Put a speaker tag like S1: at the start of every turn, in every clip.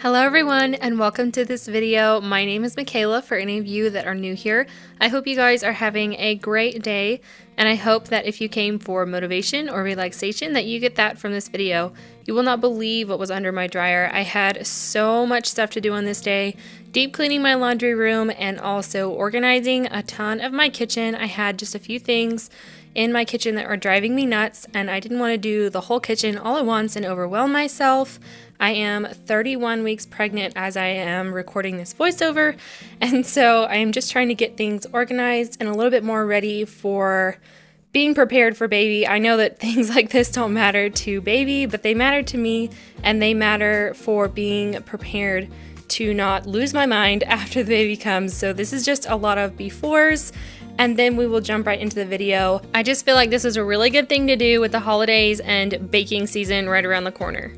S1: Hello everyone and welcome to this video. My name is Michaela for any of you that are new here. I hope you guys are having a great day, and I hope that if you came for motivation or relaxation that you get that from this video. You will not believe what was under my dryer. I had so much stuff to do on this day. Deep cleaning my laundry room and also organizing a ton of my kitchen. I had just a few things in my kitchen that are driving me nuts, and I didn't want to do the whole kitchen all at once and overwhelm myself. I am 31 weeks pregnant as I am recording this voiceover, and so I am just trying to get things organized and a little bit more ready for being prepared for baby. I know that things like this don't matter to baby, but they matter to me, and they matter for being prepared to not lose my mind after the baby comes. So this is just a lot of befores, and then we will jump right into the video. I just feel like this is a really good thing to do with the holidays and baking season right around the corner.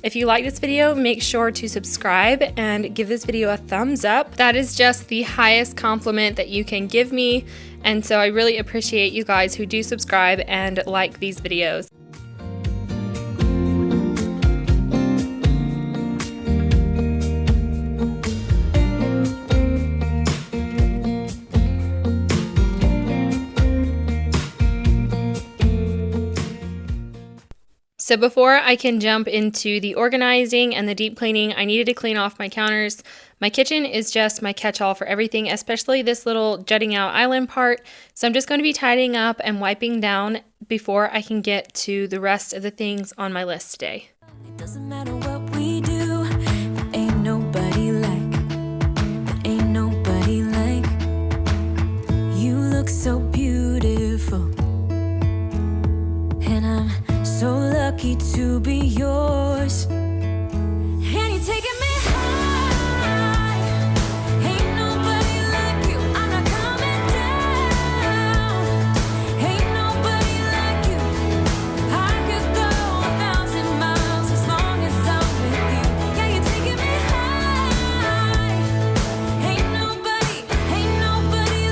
S1: If you like this video, make sure to subscribe and give this video a thumbs up. That is just the highest compliment that you can give me, and so I really appreciate you guys who do subscribe and like these videos. So before I can jump into the organizing and the deep cleaning, I needed to clean off my counters. My kitchen is just my catch-all for everything, especially this little jutting out island part. So I'm just going to be tidying up and wiping down before I can get to the rest of the things on my list today.
S2: It doesn't matter what we do, there ain't nobody like you. Look so beautiful, and I'm so lucky to be yours. And you're taking me high. Ain't nobody like you. I'm not coming down. Ain't nobody like you. I could go 1,000 miles as long as I'm with you. Yeah, you're taking me high. Ain't nobody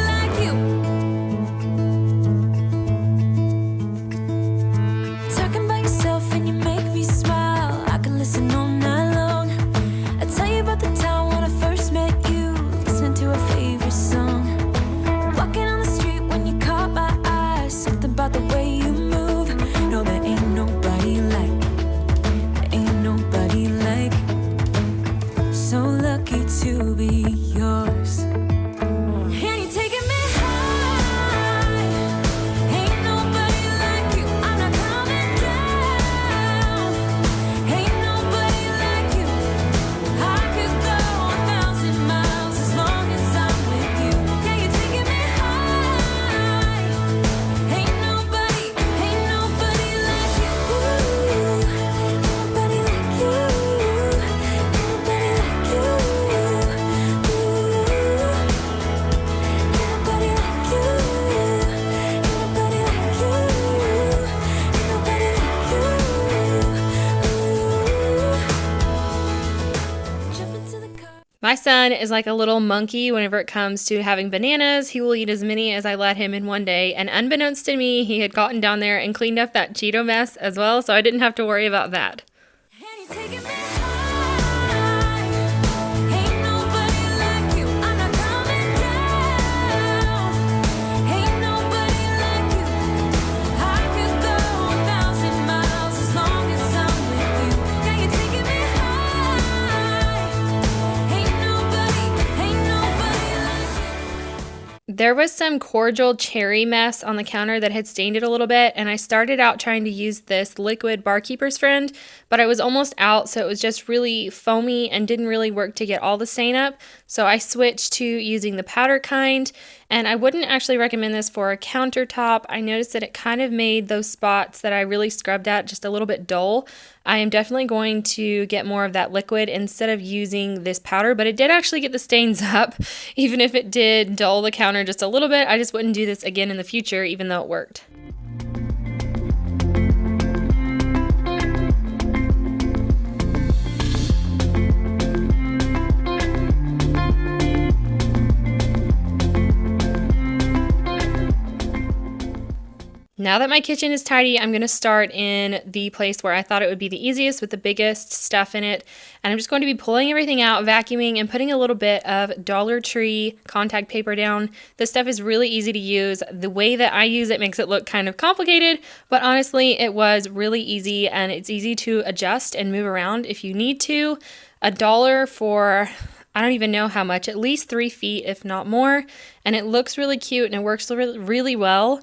S2: like you. Talking about yourself and you make me smile. I can listen all night long. I tell you about the time when I first met you, listening to our favorite song. Walking on the street when you caught my eyes, something about the way you move. No, there ain't nobody like, so lucky to be yours. And you're taking me high. Ain't nobody like you. I'm not coming down. Ain't nobody like you. I could go 1,000 miles as long as I'm with you. Yeah, you're taking me high. Ain't nobody like you. Ain't nobody like you. Ain't nobody like you.
S1: My son is like a little monkey whenever it comes to having bananas. He will eat as many as I let him in one day, and unbeknownst to me, he had gotten down there and cleaned up that Cheeto mess as well, so I didn't have to worry about that.
S2: And you're taking me high. Ain't nobody like you. I'm not coming down. Ain't nobody like you. I could go 1,000 miles as long as I'm with you. Yeah, you're taking me high. Ain't nobody like you.
S1: There was some cordial cherry mess on the counter that had stained it a little bit, and I started out trying to use this liquid Barkeeper's Friend, but I was almost out, so it was just really foamy and didn't really work to get all the stain up. So I switched to using the powder kind, and I wouldn't actually recommend this for a countertop. I noticed that it kind of made those spots that I really scrubbed at just a little bit dull. I am definitely going to get more of that liquid instead of using this powder, but it did actually get the stains up. Even if it did dull the counter just a little bit, I just wouldn't do this again in the future, even though it worked. Now that my kitchen is tidy, I'm going to start in the place where I thought it would be the easiest with the biggest stuff in it. And I'm just going to be pulling everything out, vacuuming, and putting a little bit of Dollar Tree contact paper down. This stuff is really easy to use. The way that I use it makes it look kind of complicated, but honestly, it was really easy, and it's easy to adjust and move around if you need to. $1 for, I don't even know how much, at least 3 feet, if not more. And it looks really cute and it works really well.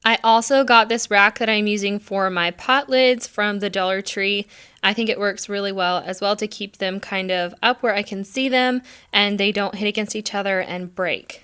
S1: I also got this rack that I'm using for my pot lids from the Dollar Tree. I think it works really well as well to keep them kind of up where I can see them and they don't hit against each other and break.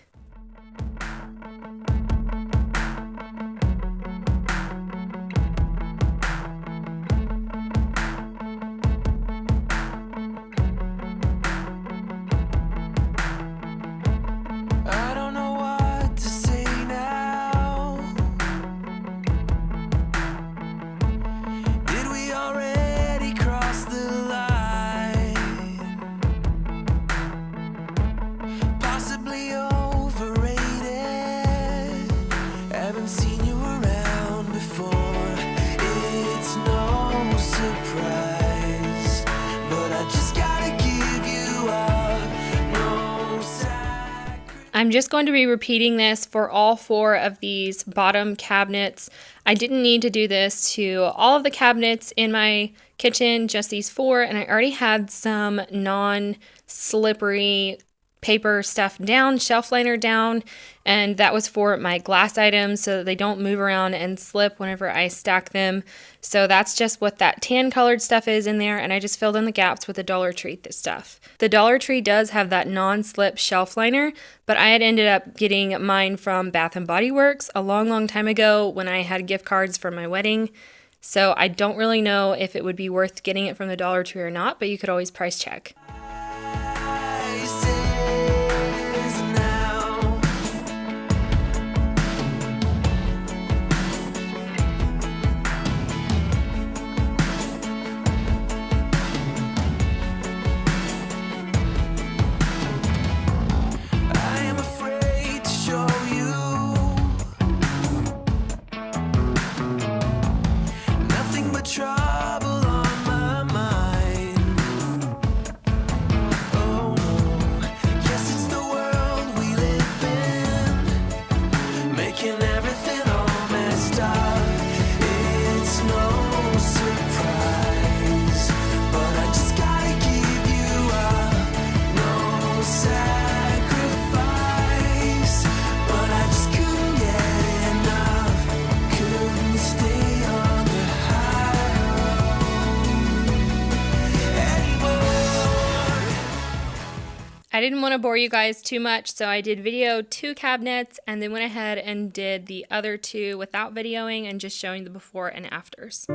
S1: I'm just going to be repeating this for all 4 of these bottom cabinets. I didn't need to do this to all of the cabinets in my kitchen, just these 4, and I already had some non-slippery paper stuff down, shelf liner down, and that was for my glass items so that they don't move around and slip whenever I stack them. So that's just what that tan colored stuff is in there, and I just filled in the gaps with the Dollar Tree stuff. The Dollar Tree does have that non-slip shelf liner, but I had ended up getting mine from Bath & Body Works a long time ago when I had gift cards for my wedding. So I don't really know if it would be worth getting it from the Dollar Tree or not, but you could always price check. I didn't want to bore you guys too much, so I did video 2 cabinets and then went ahead and did the other 2 without videoing and just showing the before and afters.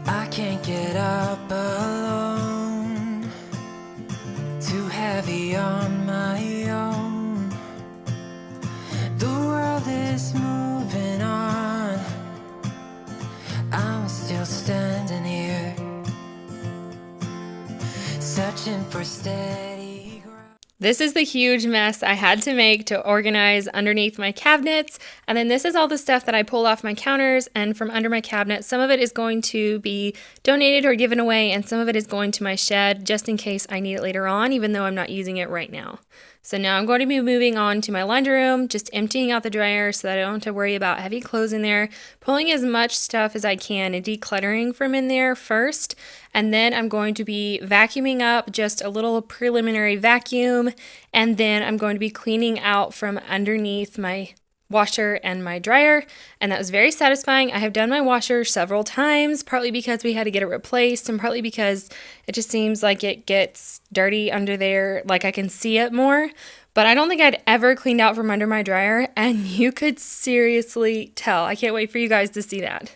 S3: I can't get up alone, too heavy on my own. The world is moving on, I'm still standing here, such searching for steady ground.
S1: This is the huge mess I had to make to organize underneath my cabinets. And then this is all the stuff that I pulled off my counters and from under my cabinet. Some of it is going to be donated or given away, and some of it is going to my shed just in case I need it later on, even though I'm not using it right now. So now I'm going to be moving on to my laundry room, just emptying out the dryer so that I don't have to worry about heavy clothes in there, pulling as much stuff as I can and decluttering from in there first. And then I'm going to be vacuuming up, just a little preliminary vacuum. And then I'm going to be cleaning out from underneath my washer and my dryer, and that was very satisfying. I have done my washer several times, partly because we had to get it replaced and partly because it just seems like it gets dirty under there, like I can see it more. But I don't think I'd ever cleaned out from under my dryer, and you could seriously tell. I can't wait for you guys to see that.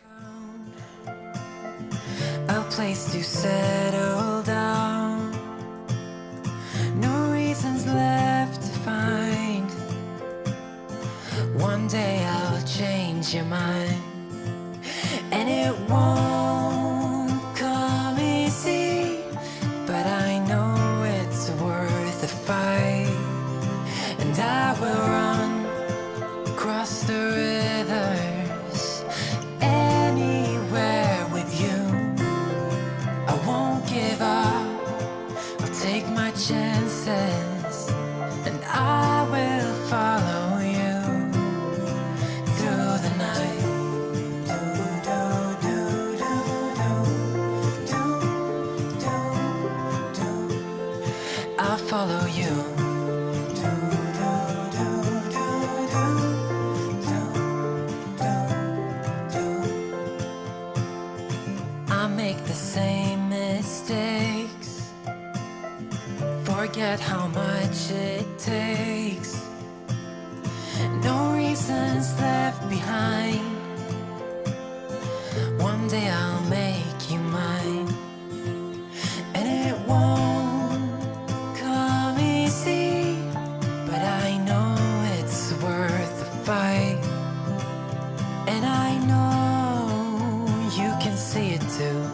S3: A place to settle down. No reasons left to find. One day I'll change your mind, and it won't come easy, but I know it's worth the fight. And I will run across the rivers anywhere with you. I won't give up, I'll take my chances, and I will follow you through the night. I'll follow you. I make the same mistakes, forget how much it takes. No reasons left behind. One day I'll make you mine, and it won't come easy, but I know it's worth the fight. And I know you can see it too,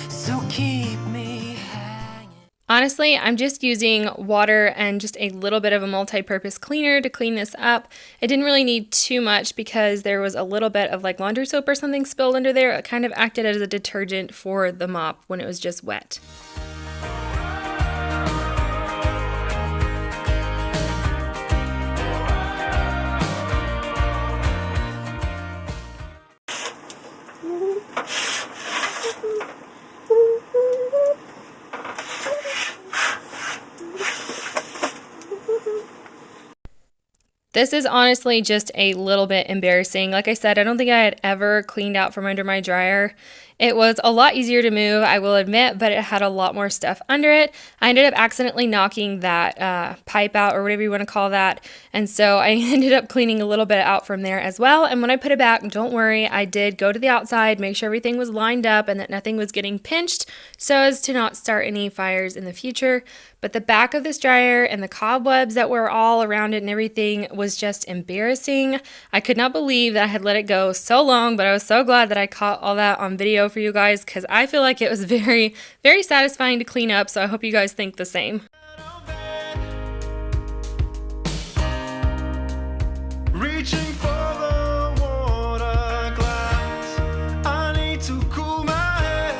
S3: so keep me hanging.
S1: Honestly, I'm just using water and just a little bit of a multi-purpose cleaner to clean this up. It didn't really need too much because there was a little bit of like laundry soap or something spilled under there. It kind of acted as a detergent for the mop when it was just wet. This is honestly just a little bit embarrassing. Like I said, I don't think I had ever cleaned out from under my dryer. It was a lot easier to move, I will admit, but it had a lot more stuff under it. I ended up accidentally knocking that pipe out, or whatever you want to call that, and so I ended up cleaning a little bit out from there as well. And when I put it back, don't worry, I did go to the outside, make sure everything was lined up and that nothing was getting pinched so as to not start any fires in the future. But the back of this dryer and the cobwebs that were all around it and everything was just embarrassing. I could not believe that I had let it go so long, but I was so glad that I caught all that on video for you guys because I feel like it was very, very satisfying to clean up, so I hope you guys think the same.
S4: Reaching for the water glass, I need to cool my head.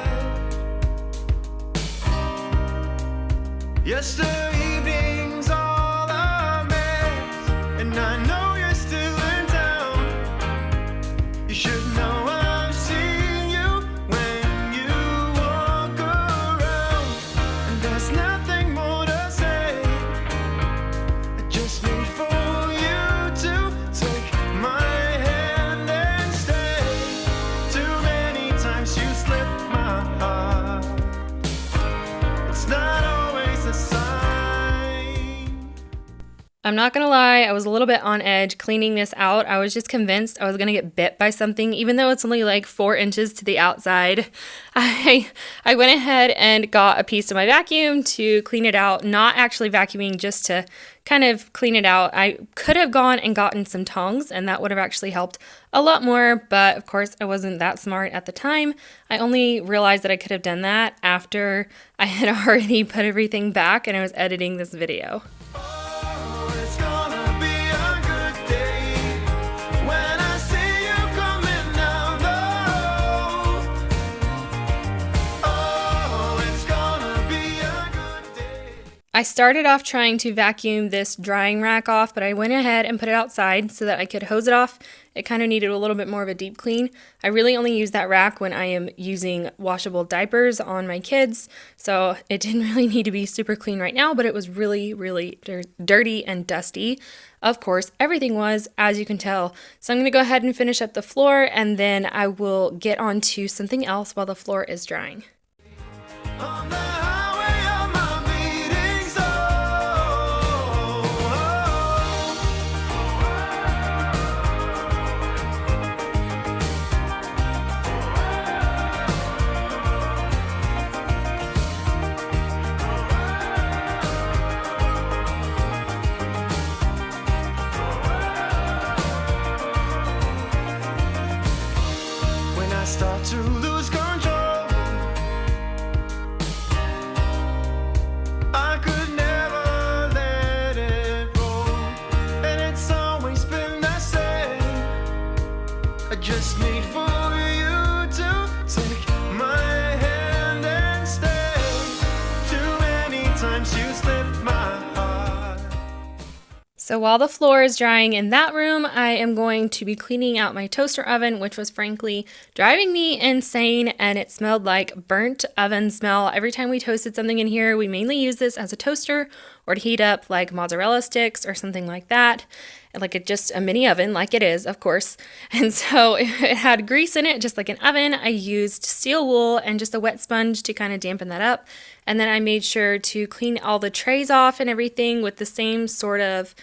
S4: Yesterday evening's all a mess, and I know you're still in town. You should know I've seen you when you walk around, and there's nothing more to say. I just need for you to take my hand and stay. Too many times you slipped my heart. It's not always a sign
S1: I'm not gonna lie, I was a little bit on edge cleaning this out. I was just convinced I was gonna get bit by something, even though it's only like 4 inches to the outside. I went ahead and got a piece of my vacuum to clean it out, not actually vacuuming, just to kind of clean it out. I could have gone and gotten some tongs, and that would have actually helped a lot more, but of course I wasn't that smart at the time. I only realized that I could have done that after I had already put everything back and I was editing this video.
S4: Oh, it's gonna be a good day when I see you coming down the road. Oh, it's gonna be a good day.
S1: I started off trying to vacuum this drying rack off, but I went ahead and put it outside so that I could hose it off. It kind of needed a little bit more of a deep clean. I really only use that rack when I am using washable diapers on my kids, so it didn't really need to be super clean right now, but it was really, really dirty and dusty. Of course, everything was, as you can tell. So I'm going to go ahead and finish up the floor, and then I will get on to something else while the floor is drying.
S4: On the highway of my bleeding when I start to lose control, I could never let it roll, and it's always been the same. I just need for you to take my hand and stay. Too many times you slipped my heart.
S1: So while the floor is drying in that room, I am going to be cleaning out my toaster oven, which was frankly driving me insane, and it smelled like burnt oven smell. Every time we toasted something in here, we mainly use this as a toaster or to heat up like mozzarella sticks or something like that. Like just a mini oven, like it is, of course. And so it had grease in it, just like an oven. I used steel wool and just a wet sponge to kind of dampen that up. And then I made sure to clean all the trays off and everything with the same sort of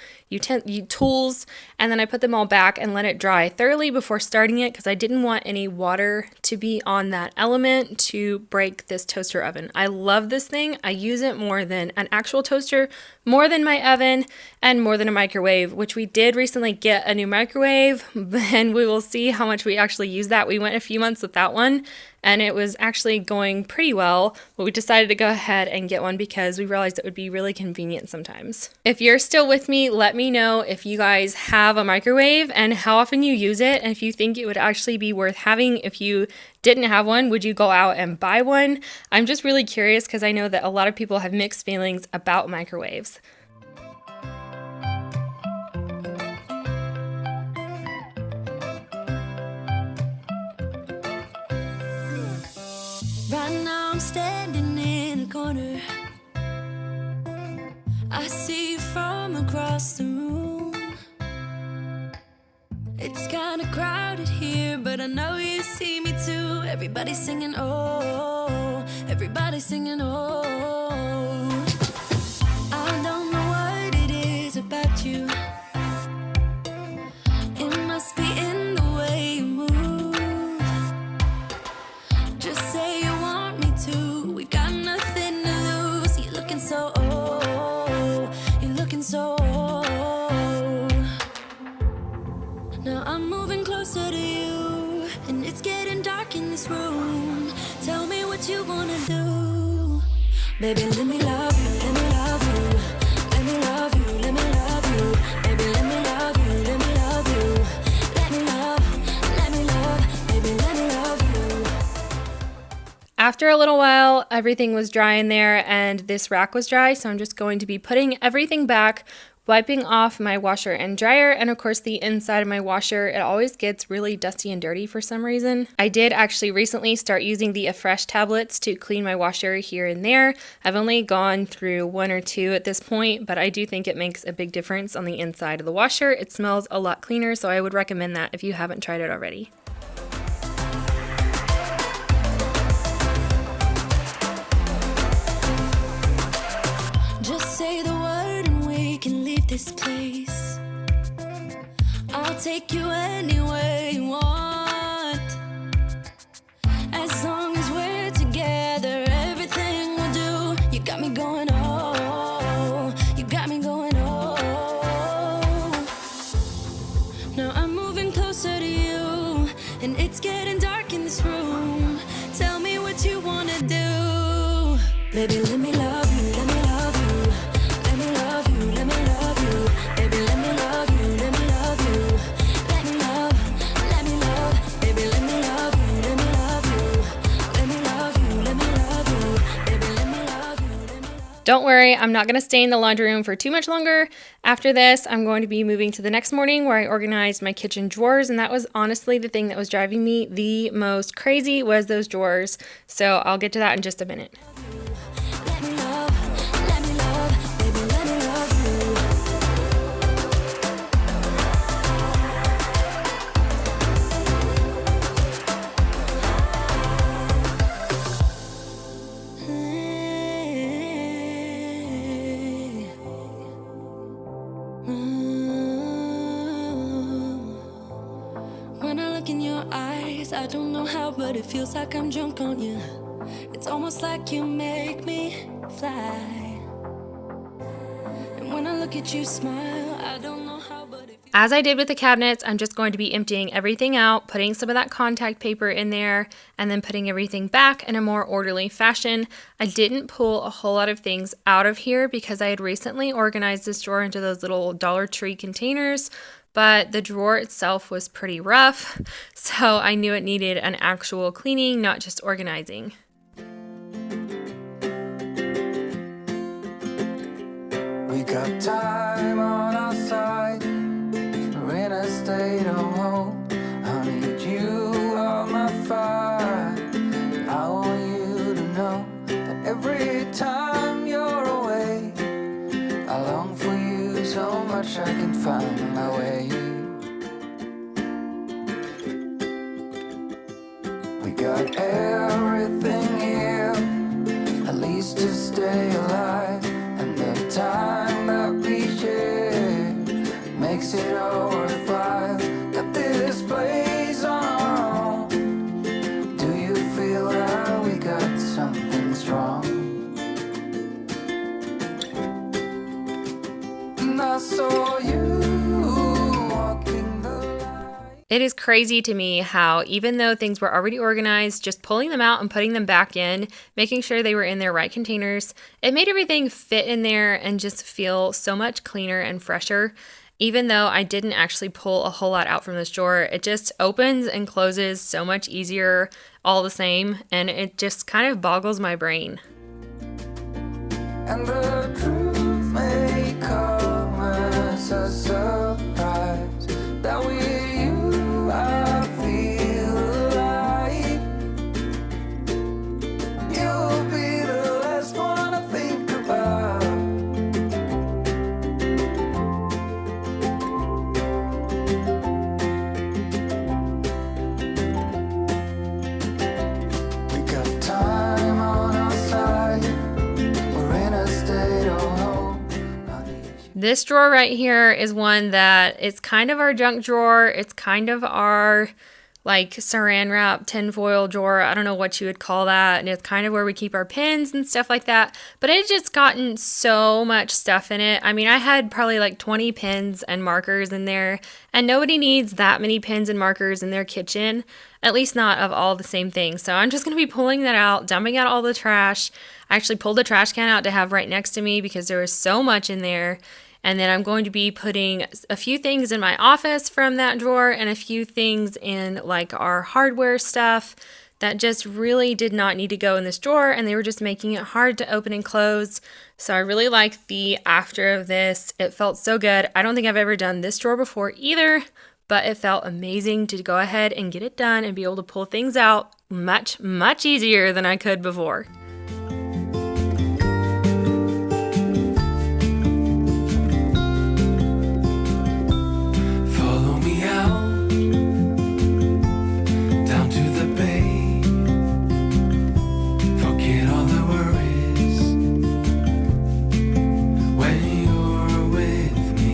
S1: tools. And then I put them all back and let it dry thoroughly before starting it, because I didn't want any water to be on that element to break this toaster oven. I love this thing. I use it more than an actual toaster, more than my oven, and more than a microwave, which we did recently get a new microwave, and we will see how much we actually use that. We went a few months without one, and it was actually going pretty well, but we decided to go ahead and get one because we realized it would be really convenient sometimes. If you're still with me, let me know if you guys have a microwave and how often you use it, and if you think it would actually be worth having. If you didn't have one, would you go out and buy one? I'm just really curious because I know that a lot of people have mixed feelings about microwaves.
S2: Right now I'm standing in a corner. I see you from across the room. It's kinda crowded here, but I know you see me too. Everybody's singing, oh, everybody's singing, oh. I don't know what it is about you. It must be in the way you move. Just say you want me to. We got nothing to lose. You're looking so old. You're looking so old. Now I'm moving closer to you, and it's getting dark in this room. Tell me what you wanna do. Baby, let me love you, let me love you. Let me love you, let me love you. Baby, let me love you, let me love you. Let me love, baby, let me love you.
S1: After a little while, everything was dry in there and this rack was dry, so I'm just going to be putting everything back, wiping off my washer and dryer, and of course the inside of my washer, it always gets really dusty and dirty for some reason. I did actually recently start using the Afresh tablets to clean my washer here and there. I've only gone through 1 or 2 at this point, but I do think it makes a big difference on the inside of the washer. It smells a lot cleaner, so I would recommend that if you haven't tried it already.
S2: Just say the word and we can leave leave this place. I'll take you anywhere you want. As long as we're together, everything we'll do. You got me going, oh, you got me going, oh. Now I'm moving closer to you, and it's getting dark in this room. Tell me what you wanna do. Baby, let me love you, let me love you. Let me love you, let me love you. Baby, let me love you, let me love you. Let me love, baby, let me love you, let me love you. Let me love you, let me love you. Baby, let me love you, let me love you.
S1: Don't worry, I'm not going to stay in the laundry room for too much longer. After this, I'm going to be moving to the next morning where I organized my kitchen drawers, and that was honestly the thing that was driving me the most crazy was those drawers. So I'll get to that in just a minute.
S2: Let me love, baby, let me love you. When I look in your eyes, I don't know how, but it feels like I'm drunk on you. It's almost like you make me fly. And when I look at you smile, I don't know how, but it feels
S1: As I did with the cabinets, I'm just going to be emptying everything out, putting some of that contact paper in there, and then putting everything back in a more orderly fashion. I didn't pull a whole lot of things out of here because I had recently organized this drawer into those little Dollar Tree containers, but the drawer itself was pretty rough, so I knew it needed an actual cleaning, not just organizing.
S3: We got time on our side. We're in a state of hope. I need you on my fire. I want you to know that every time you're away, I long for you so much I can find my way. We got everything here, at least to stay alive. And the time that we share makes it all worthwhile. Got this place on our own. Do you feel that we got something strong? And I saw you walking the line.
S1: It is crazy to me how even though things were already organized, just pulling them out and putting them back in, making sure they were in their right containers, it made everything fit in there and just feel so much cleaner and fresher. Even though I didn't actually pull a whole lot out from this drawer, it just opens and closes so much easier all the same, and it just kind of boggles my brain.
S3: And the truth may come as a surprise that with you I feel alive. You'll be the last one I think about. We got time on our side. We're in a state of hope. I need you.
S1: This drawer right here is one that it's kind of our junk drawer. It's kind of our like saran wrap tinfoil drawer. I don't know what you would call that. And it's kind of where we keep our pens and stuff like that. But it's just gotten so much stuff in it. I mean, I had probably like 20 pens and markers in there, and nobody needs that many pens and markers in their kitchen, at least not of all the same things. So I'm just going to be pulling that out, dumping out all the trash. I actually pulled the trash can out to have right next to me because there was so much in there. And then I'm going to be putting a few things in my office from that drawer and a few things in like our hardware stuff that just really did not need to go in this drawer, and they were just making it hard to open and close. So I really like the after of this. It felt so good. I don't think I've ever done this drawer before either, but it felt amazing to go ahead and get it done and be able to pull things out much, much easier than I could before.
S3: Follow me out down to the bay. Forget all the worries when you're with me.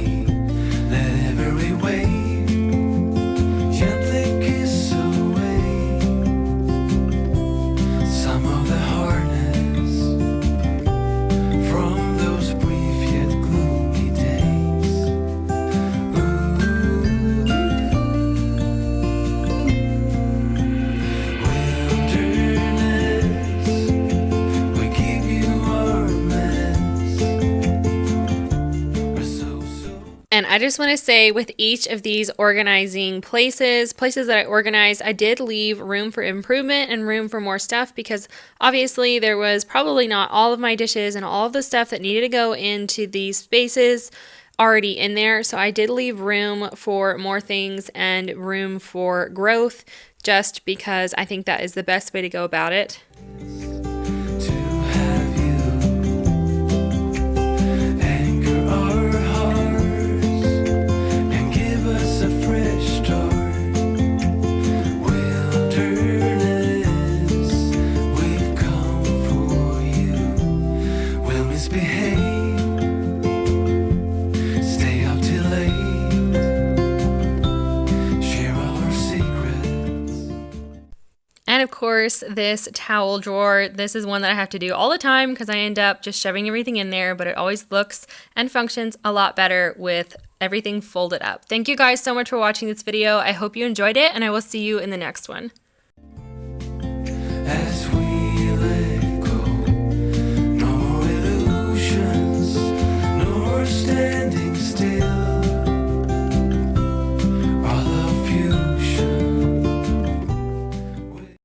S1: I just want to say with each of these organizing places that I organized, I did leave room for improvement and room for more stuff because obviously there was probably not all of my dishes and all of the stuff that needed to go into these spaces already in there. So I did leave room for more things and room for growth just because I think that is the best way to go about it.
S3: To have you anchor our hearts and give us a fresh start. Wilderness, we've come for you. We'll misbehave, stay up till late, share all our secrets.
S1: And of course, this towel drawer, this is one that I have to do all the time because I end up just shoving everything in there, but it always looks and functions a lot better with everything folded up. Thank you guys so much for watching this video. I hope you enjoyed it, and I will see you in the next one.
S3: As